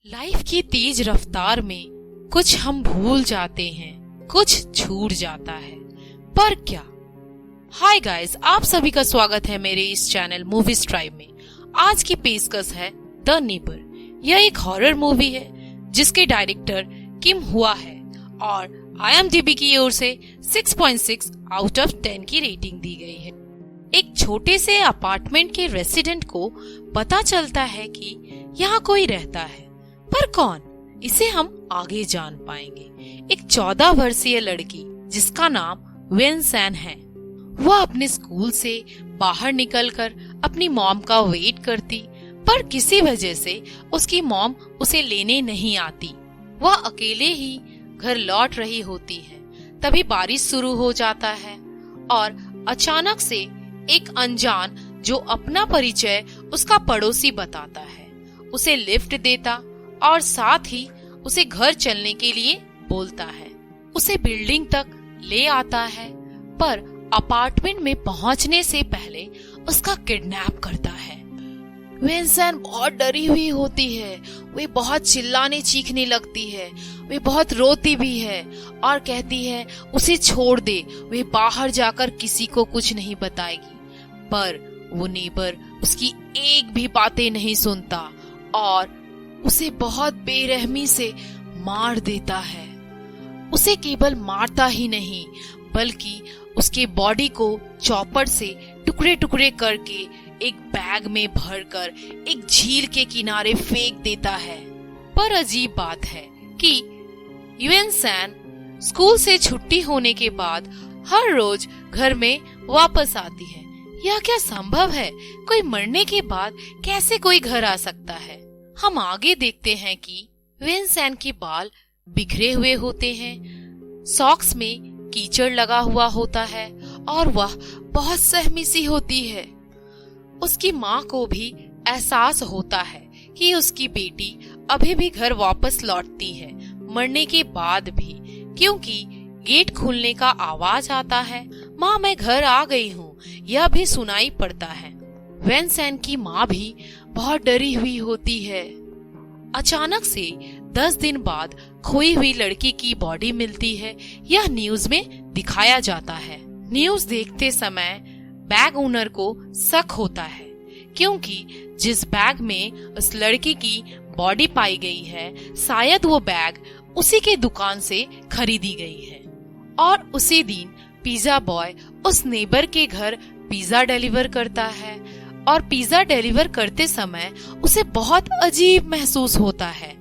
Life की तेज रफ्तार में कुछ हम भूल जाते हैं, कुछ छूट जाता है, पर क्या। हाय गाइस, आप सभी का स्वागत है मेरे इस चैनल मूवीज ट्राइब में। आज की पेशकश है द नेबर। यह एक हॉरर मूवी है जिसके डायरेक्टर किम हुआ है और IMDb की ओर से 6.6 आउट ऑफ 10 की रेटिंग दी गई है। एक छोटे से अपार्टमेंट के रेसिडेंट को पता चलता है कि यहाँ कोई रहता है, पर कौन, इसे हम आगे जान पाएंगे। एक 14 वर्षीय लड़की जिसका नाम वेन सैन है, वह अपने स्कूल से बाहर निकलकर अपनी मॉम का वेट करती, पर किसी वजह से उसकी मॉम उसे लेने नहीं आती। वह अकेले ही घर लौट रही होती है। तभी बारिश शुरू हो जाता है और अचानक से एक अनजान जो अपना परिचय उसका पड़ोसी बताता है, उसे लिफ्ट देता और साथ ही उसे घर चलने के लिए बोलता है। उसे बिल्डिंग तक ले आता है, पर अपार्टमेंट में पहुंचने से पहले उसका किडनैप करता है। वेन सैन बहुत डरी हुई होती है। वे बहुत चिल्लाने चीखने लगती है। वे बहुत रोती भी है और कहती है उसे छोड़ दे, वे बाहर जाकर किसी को कुछ नहीं बताएगी। पर वो नेबर उसकी एक भी बातें नहीं सुनता और उसे बहुत बेरहमी से मार देता है। उसे केवल मारता ही नहीं, बल्कि उसके बॉडी को चॉपर से टुकड़े टुकड़े करके एक बैग में भरकर एक झील के किनारे फेंक देता है। पर अजीब बात है कि वेन सैन स्कूल से छुट्टी होने के बाद हर रोज घर में वापस आती है। यह क्या संभव है? कोई मरने के बाद कैसे कोई घर आ सकता है? हम आगे देखते हैं कि वेन सैन के बाल बिखरे हुए होते हैं, सॉक्स में कीचड़ लगा हुआ होता है और वह बहुत सहमी सी होती है। उसकी माँ को भी एहसास होता है कि उसकी बेटी अभी भी घर वापस लौटती है, मरने के बाद भी, क्योंकि गेट खुलने का आवाज आता है। माँ, मैं घर आ गई हूँ, यह भी सुनाई पड़ता है। वेन सैन की माँ भी बहुत डरी हुई होती है। अचानक से 10 दिन बाद खोई हुई लड़की की बॉडी मिलती है। यह न्यूज में दिखाया जाता है। न्यूज देखते समय बैग ओनर को शक होता है, क्योंकि जिस बैग में उस लड़की की बॉडी पाई गई है, शायद वो बैग उसी के दुकान से खरीदी गई है। और उसी दिन पिज्जा बॉय उस नेबर के घर पिज्जा डिलीवर करता है और पिज्जा डिलीवर करते समय उसे बहुत अजीब महसूस होता है।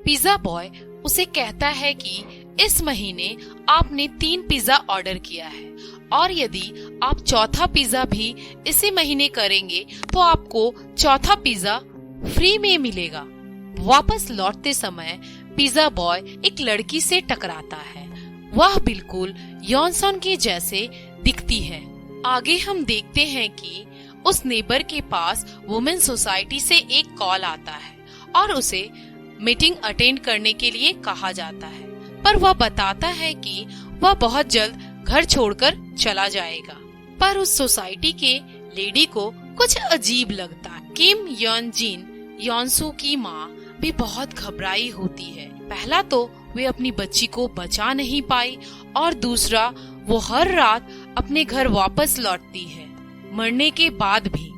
पिज्जा बॉय उसे कहता है कि इस महीने आपने 3 पिज्जा ऑर्डर किया है और यदि आप चौथा पिज्जा भी इसी महीने करेंगे तो आपको चौथा पिज्जा फ्री में मिलेगा। वापस लौटते समय पिज्जा बॉय एक लड़की से टकराता है। वह बिल्कुल यॉनसन के जैसे दिखती है। आगे हम देखते हैं कि उस नेबर के पास वुमेन सोसाइटी से एक कॉल आता है और उसे मीटिंग अटेंड करने के लिए कहा जाता है, पर वह बताता है कि वह बहुत जल्द घर छोड़कर चला जाएगा। पर उस सोसाइटी के लेडी को कुछ अजीब लगता है। किम यॉन जिन, यॉनसू की माँ, भी बहुत घबराई होती है। पहला तो वे अपनी बच्ची को बचा नहीं पाई और दूसरा वो हर रात अपने घर वापस लौटती है, मरने के बाद भी।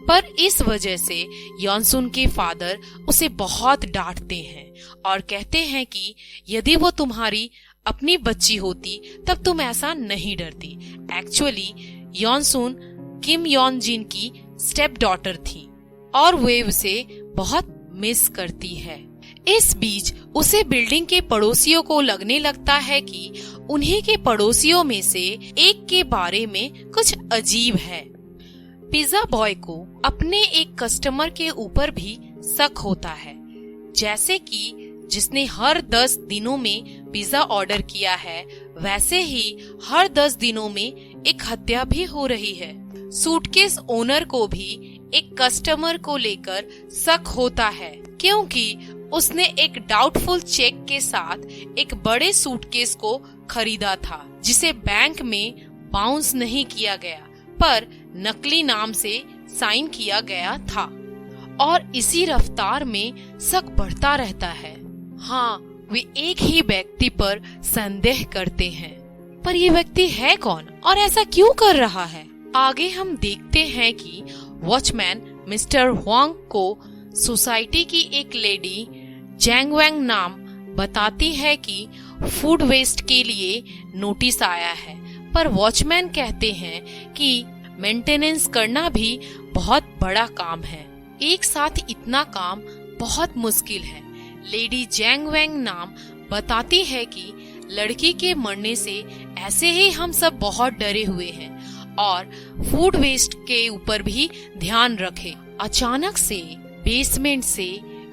पर इस वजह से यॉनसुन के फादर उसे बहुत डांटते हैं और कहते हैं कि यदि वो तुम्हारी अपनी बच्ची होती तब तुम ऐसा नहीं डरती। एक्चुअली यॉनसुन किम यॉन जिन की स्टेप डॉटर थी और वे उसे बहुत मिस करती है। इस बीच उसे बिल्डिंग के पड़ोसियों को लगने लगता है कि उन्हीं के पड़ोसियों में से एक के बारे में कुछ अजीब है। पिज्जा बॉय को अपने एक कस्टमर के ऊपर भी शक होता है, जैसे कि जिसने हर 10 दिनों में पिज्जा ऑर्डर किया है, वैसे ही हर 10 दिनों में एक हत्या भी हो रही है। सूटकेस ओनर को भी एक कस्टमर को लेकर शक होता है, क्योंकि उसने एक डाउटफुल चेक के साथ एक बड़े सूटकेस को खरीदा था, जिसे बैंक में बाउंस नहीं किया गया पर नकली नाम से साइन किया गया था। और इसी रफ्तार में शक बढ़ता रहता है। हाँ, वे एक ही व्यक्ति पर संदेह करते हैं, पर ये व्यक्ति है कौन और ऐसा क्यों कर रहा है? आगे हम देखते हैं कि वॉचमैन मिस्टर हुआंग को सोसाइटी की एक लेडी जैंग वैंग नाम बताती है कि फूड वेस्ट के लिए नोटिस आया है, पर वॉचमैन कहते हैं कि मेंटेनेंस करना भी बहुत बड़ा काम है, एक साथ इतना काम बहुत मुश्किल है। लेडी जैंग वैंग नाम बताती है कि लड़की के मरने से ऐसे ही हम सब बहुत डरे हुए हैं और फूड वेस्ट के ऊपर भी ध्यान रखें। अचानक से बेसमेंट से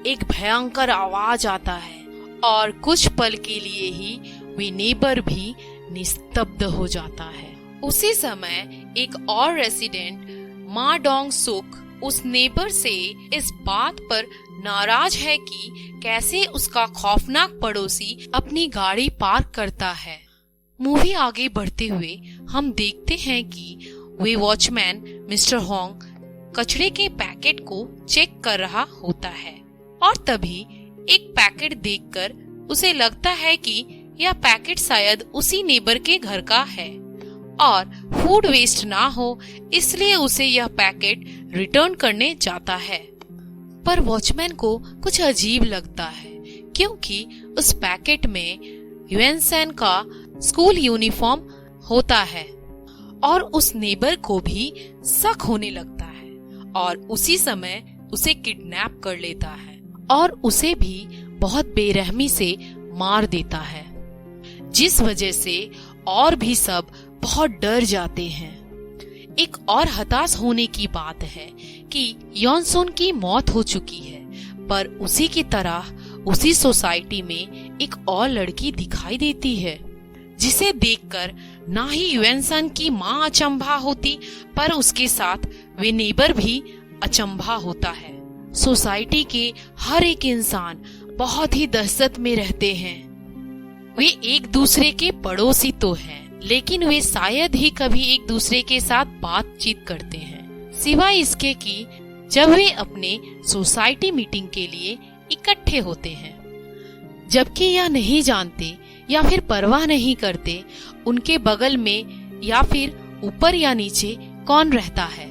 एक भयंकर आवाज आता है और कुछ पल के लिए ही वे नेबर भी निस्तब्ध हो जाता है। उसी समय एक और रेसिडेंट मा डोंग सुक उस नेबर से इस बात पर नाराज है कि कैसे उसका खौफनाक पड़ोसी अपनी गाड़ी पार्क करता है। मूवी आगे बढ़ते हुए हम देखते हैं कि वे वॉचमैन मिस्टर होंग कचरे के पैकेट को चेक कर रहा होता है और तभी एक पैकेट देखकर उसे लगता है कि यह पैकेट शायद उसी नेबर के घर का है और फूड वेस्ट ना हो, इसलिए उसे यह पैकेट रिटर्न करने जाता है। पर वॉचमैन को कुछ अजीब लगता है क्योंकि उस पैकेट में यूएनसन का स्कूल यूनिफॉर्म होता है और उस नेबर को भी शक होने लगता है और उसी समय उसे किडनैप कर लेता है और उसे भी बहुत बेरहमी से मार देता है, जिस वजह से और भी सब बहुत डर जाते हैं। एक और हताश होने की बात है कि योनसोन की मौत हो चुकी है, पर उसी की तरह उसी सोसाइटी में एक और लड़की दिखाई देती है जिसे देखकर ना ही यूएनसन की माँ अचंभा होती, पर उसके साथ वे नेबर भी अचंभा होता है। सोसाइटी के हर एक इंसान बहुत ही दहशत में रहते हैं। वे एक दूसरे के पड़ोसी तो हैं, लेकिन वे शायद ही कभी एक दूसरे के साथ बातचीत करते हैं, सिवाय इसके कि जब वे अपने सोसाइटी मीटिंग के लिए इकट्ठे होते हैं, जबकि यह नहीं जानते या फिर परवाह नहीं करते उनके बगल में या फिर ऊपर या नीचे कौन रहता है।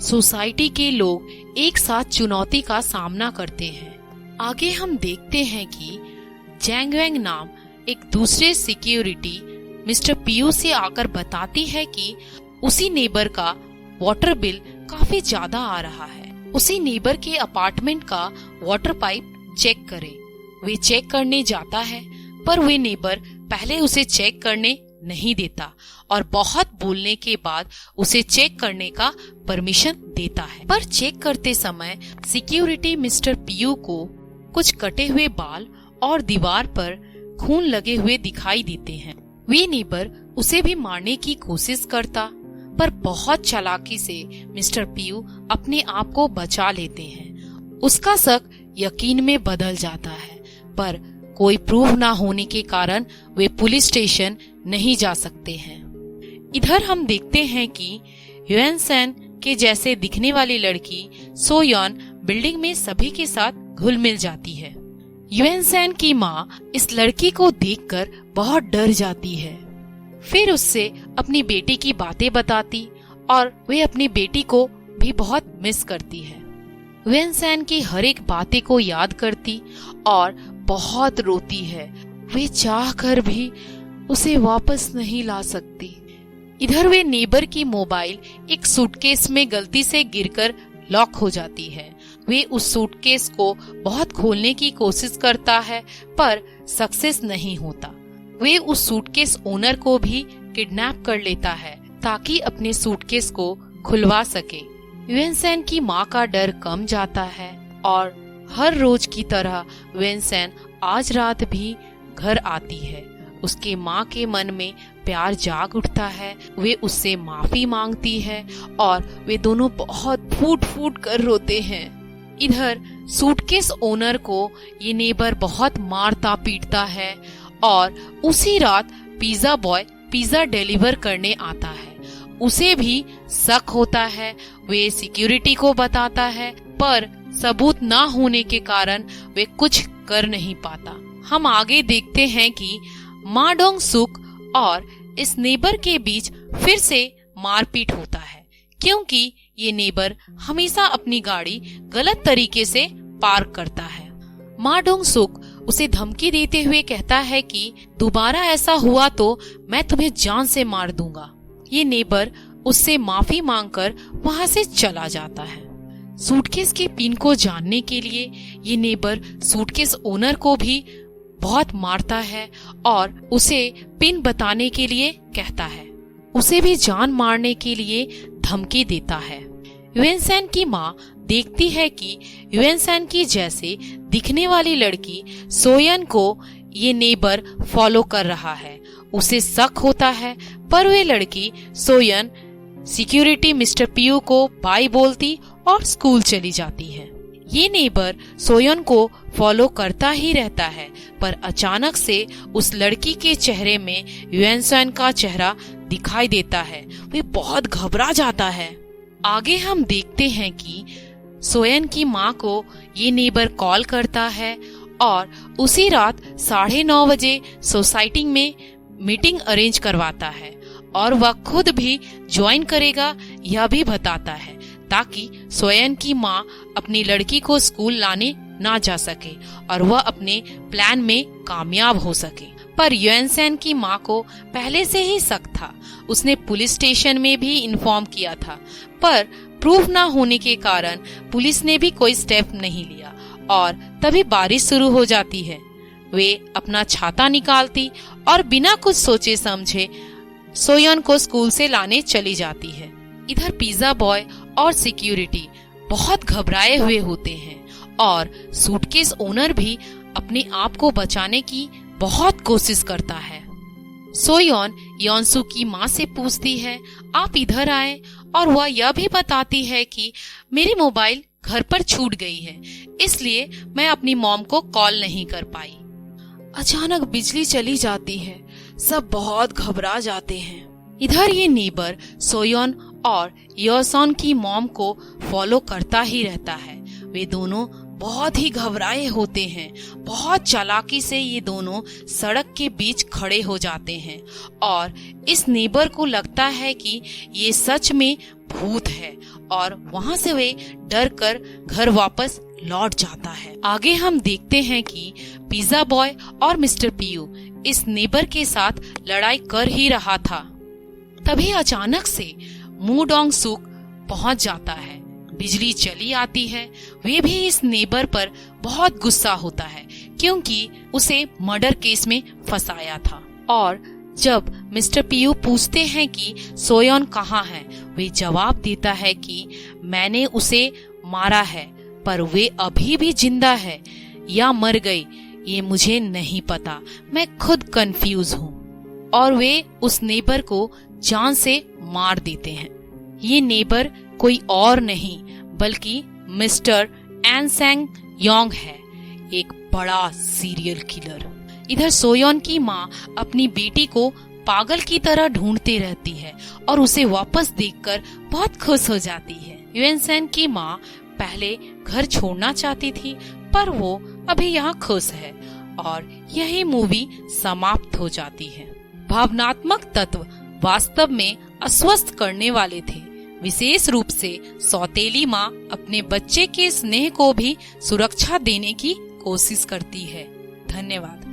सोसाइटी के लोग एक साथ चुनौती का सामना करते हैं। आगे हम देखते हैं कि जैंग वैंग नाम एक दूसरे सिक्योरिटी मिस्टर पीयू से आकर बताती है कि उसी नेबर का वाटर बिल काफी ज्यादा आ रहा है, उसी नेबर के अपार्टमेंट का वाटर पाइप चेक करे। वे चेक करने जाता है, पर वे नेबर पहले उसे चेक करने नहीं देता और बहुत बोलने के बाद उसे चेक करने का परमिशन देता है। पर चेक करते समय सिक्योरिटी मिस्टर पीयू को कुछ कटे हुए बाल और दीवार पर खून लगे हुए दिखाई देते हैं। वे नेबर उसे भी मारने की कोशिश करता, पर बहुत चालाकी से मिस्टर पीयू अपने आप को बचा लेते हैं। उसका शक यकीन में बदल जाता है, पर कोई प्रूफ ना होने के कारण वे पुलिस स्टेशन नहीं जा सकते हैं। इधर हम देखते हैं कि यूएनसन के जैसे दिखने वाली लड़की सोयन बिल्डिंग में सभी के साथ घुल मिल जाती है। यूएनसन की माँ इस लड़की को देखकर बहुत डर जाती है, फिर उससे अपनी बेटी की बातें बताती और वे अपनी बेटी को भी बहुत मिस करती है। यूएनसन की हर एक बातें को याद करती और बहुत रोती है। वे चाहकर भी उसे वापस नहीं ला सकती। इधर वे नेबर की मोबाइल एक सूटकेस में गलती से गिरकर लॉक हो जाती है। वे उस सूटकेस को बहुत खोलने की कोशिश करता है, पर सक्सेस नहीं होता। वे उस सूटकेस ओनर को भी किडनैप कर लेता है ताकि अपने सूटकेस को खुलवा सके। यूएनसन की माँ का डर कम जाता है और हर रोज की तरह यूएनसन आज रात भी घर आती है। उसके माँ के मन में प्यार जाग उठता है। वे उससे माफी मांगती है और वे दोनों बहुत फूट फूट कर रोते हैं। इधर सूटकेस ओनर को ये नेबर बहुत मारता पीटता है और उसी रात पिज्जा बॉय पिज्जा डिलीवर करने आता है। उसे भी शक होता है। वे सिक्योरिटी को बताता है, पर सबूत ना होने के कारण वे कुछ कर नहीं पाता। हम आगे देखते हैं कि मा डोंग सुक और इस नेबर के बीच फिर से मारपीट होता है, क्योंकि ये नेबर हमेशा अपनी गाड़ी गलत तरीके से पार्क करता है। मा डोंग सुक उसे धमकी देते हुए कहता है कि दोबारा ऐसा हुआ तो मैं तुम्हें जान से मार दूंगा। ये नेबर उससे माफी मांगकर वहाँ से चला जाता है। सूटकेस के पिन को जानने के लिए ये नेबर सूटकेस ओनर को भी बहुत मारता है और उसे पिन बताने के लिए कहता है। उसे भी जान मारने के लिए धमकी देता है। युएनसेन की माँ देखती है कि युएनसेन की जैसे दिखने वाली लड़की सोयन को ये नेबर फॉलो कर रहा है। उसे शक होता है, पर वे लड़की सोयन सिक्योरिटी मिस्टर पीयू को बाय बोलती और स्कूल चली जाती है। ये नेबर सोयन को फॉलो करता ही रहता है, पर अचानक से उस लड़की के चेहरे में युएनसेन का चेहरा दिखाई देता है। वे बहुत घबरा जाता है। आगे हम देखते हैं कि सोयन की माँ को ये नेबर कॉल करता है और उसी रात 9:30 बजे सोसाइटी में मीटिंग अरेंज करवाता है और वह खुद भी ज्वाइन करेगा यह भी बताता है, ताकि सोयन की माँ अपनी लड़की को स्कूल लाने ना जा सके और वह अपने प्लान में कामयाब हो सके। पर युएनसेन की माँ को पहले से ही शक था। उसने पुलिस स्टेशन में भी इन्फॉर्म किया था, पर प्रूफ ना होने के कारण पुलिस ने भी कोई स्टेप नहीं लिया और तभी बारिश शुरू हो जाती है। वे अपना छाता निकालती और बिना कुछ सोचे समझे सोयन को स्कूल से लाने चली जाती है। इधर पिज्जा बॉय और सिक्योरिटी बहुत घबराए हुए होते हैं और सूटकेस ओनर भी अपने आप को बचाने की बहुत कोशिश करता है। सोयन योनसू की माँ से पूछती है, आप इधर आए, और वह यह भी बताती है कि मेरी मोबाइल घर पर छूट गई है, इसलिए मैं अपनी मॉम को कॉल नहीं कर पाई। अचानक बिजली चली जाती है। सब बहुत घबरा जाते हैं। इधर ये नेबर सोयन और योसन की मॉम को फॉलो करता ही रहता है। वे दोनों बहुत ही घबराए होते हैं। बहुत चालाकी से ये दोनों सड़क के बीच खड़े हो जाते हैं और इस नेबर को लगता है कि ये सच में भूत है और वहाँ से वे डर कर घर वापस लौट जाता है। आगे हम देखते हैं कि पिज्जा बॉय और मिस्टर पीयू इस नेबर के साथ लड़ाई कर ही रहा था। तभी अचानक से मू डोंग सुक पहुंच जाता है। बिजली चली आती है। वे भी इस नेबर पर बहुत गुस्सा होता है, क्योंकि उसे मर्डर केस में फंसाया था। और जब मिस्टर पीयू पूछते हैं कि सोयन कहाँ है, वे जवाब देता है कि मैंने उसे मारा है, पर वे अभी भी जिंदा है या मर गई ये मुझे नहीं पता। मैं खुद कंफ्यूज हूँ। और वे उस नेबर को जान से मार देते हैं। ये नेबर कोई और नहीं बल्कि मिस्टर एनसेंग योंग है, एक बड़ा सीरियल किलर। इधर सोयन की माँ अपनी बेटी को पागल की तरह ढूंढती रहती है और उसे वापस देखकर बहुत खुश हो जाती है। युएनसेन की माँ पहले घर छोड़ना चाहती थी, पर वो अभी यहाँ खुश है और यही मूवी समाप्त हो जाती है। भावनात्मक तत्व वास्तव में अस्वस्थ करने वाले थे। विशेष रूप से सौतेली माँ अपने बच्चे के स्नेह को भी सुरक्षा देने की कोशिश करती है। धन्यवाद।